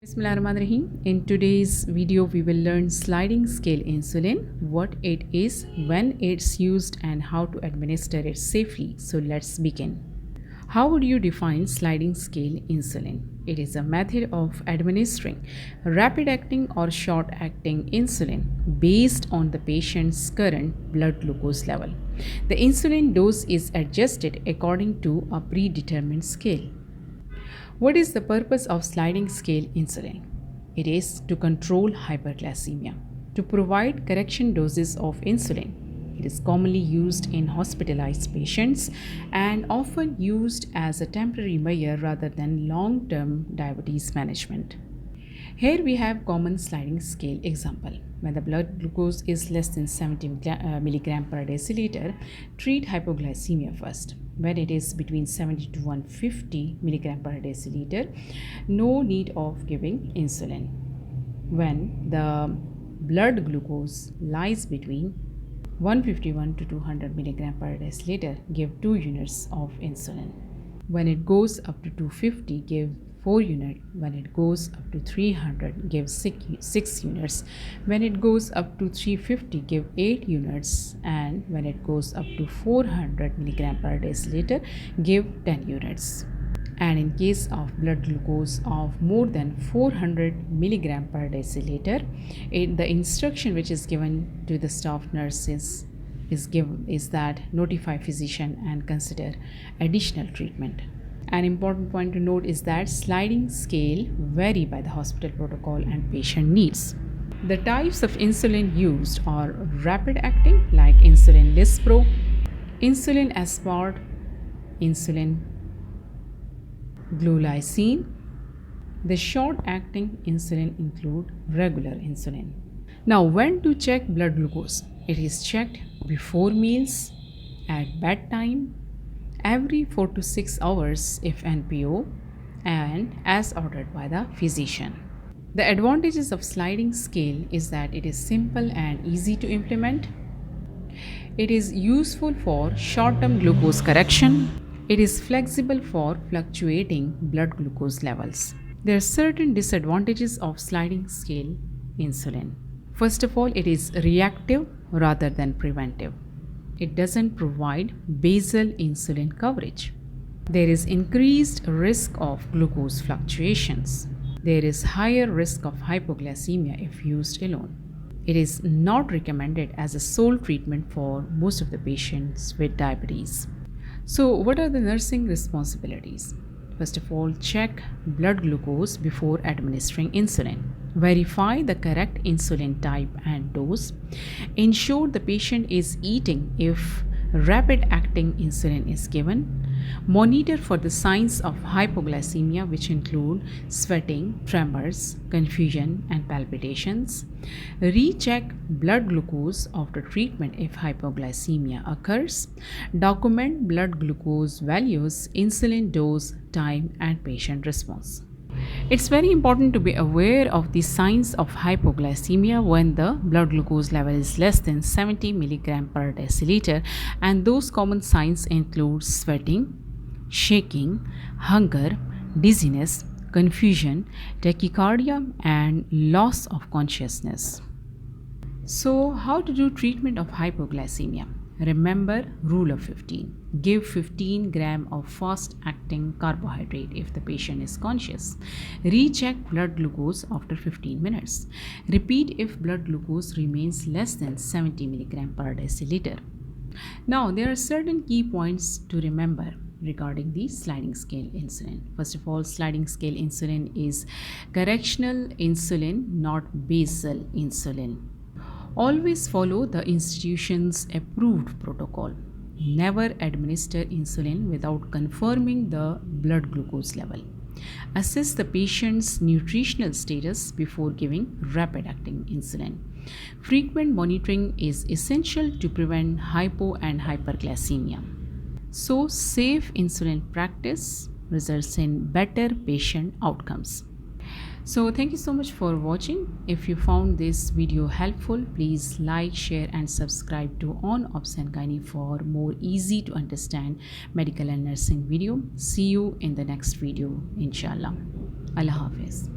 Bismillahirrahmanirrahim. In today's video, we will learn sliding scale insulin, what it is, when it's used, and how to administer it safely. So let's begin. How would you define sliding scale insulin? It is a method of administering rapid-acting or short-acting insulin based on the patient's current blood glucose level. The insulin dose is adjusted according to a predetermined scale. What is the purpose of sliding scale insulin? It is to control hyperglycemia, to provide correction doses of insulin. It is commonly used in hospitalized patients and often used as a temporary measure rather than long-term diabetes management. Here we have common sliding scale example. When the blood glucose is less than 70 mg per deciliter, treat hypoglycemia first. When it is between 70 to 150 mg per deciliter, no need of giving insulin. When the blood glucose lies between 151 to 200 mg per deciliter, give 2 units of insulin. When it goes up to 250, give 4 units. When it goes up to 300, give 6 units. When it goes up to 350, give 8 units. And when it goes up to 400 mg per deciliter, give 10 units. And in case of blood glucose of more than 400 mg per deciliter, the instruction which is given to the staff nurses is that notify physician and consider additional treatment. An important point to note is that sliding scale vary by the hospital protocol and patient needs. The types of insulin used are rapid acting like insulin Lispro, insulin aspart, insulin glulicine. The short acting insulin include regular insulin. Now, when to check blood glucose? It is checked before meals, at bedtime, every 4 to 6 hours if NPO, and as ordered by the physician. The advantages of sliding scale is that it is simple and easy to implement. It is useful for short-term glucose correction. It is flexible for fluctuating blood glucose levels. There are certain disadvantages of sliding scale insulin. First of all, it is reactive rather than preventive. It doesn't provide basal insulin coverage. There is increased risk of glucose fluctuations. There is higher risk of hypoglycemia if used alone. It is not recommended as a sole treatment for most of the patients with diabetes. So, what are the nursing responsibilities? First of all, check blood glucose before administering insulin. Verify the correct insulin type and dose. Ensure the patient is eating if rapid-acting insulin is given. Monitor for the signs of hypoglycemia, which include sweating, tremors, confusion, and palpitations. Recheck blood glucose after treatment if hypoglycemia occurs. Document blood glucose values, insulin dose, time, and patient response. It's very important to be aware of the signs of hypoglycemia when the blood glucose level is less than 70 mg per deciliter, and those common signs include sweating, shaking, hunger, dizziness, confusion, tachycardia, and loss of consciousness. So, how to do treatment of hypoglycemia? Remember rule of 15. Give 15 grams of fast-acting carbohydrate if the patient is conscious. Recheck blood glucose after 15 minutes. Repeat if blood glucose remains less than 70 mg per deciliter. Now, there are certain key points to remember regarding the sliding scale insulin. First of all, sliding scale insulin is correctional insulin, not basal insulin. Always follow the institution's approved protocol. Never administer insulin without confirming the blood glucose level. Assess the patient's nutritional status before giving rapid-acting insulin. Frequent monitoring is essential to prevent hypo and hyperglycemia. So, safe insulin practice results in better patient outcomes. So thank you so much for watching. If you found this video helpful, please like, share and subscribe to On Obs and Gynae for more easy to understand medical and nursing video. See you in the next video, inshallah. Allah Hafiz.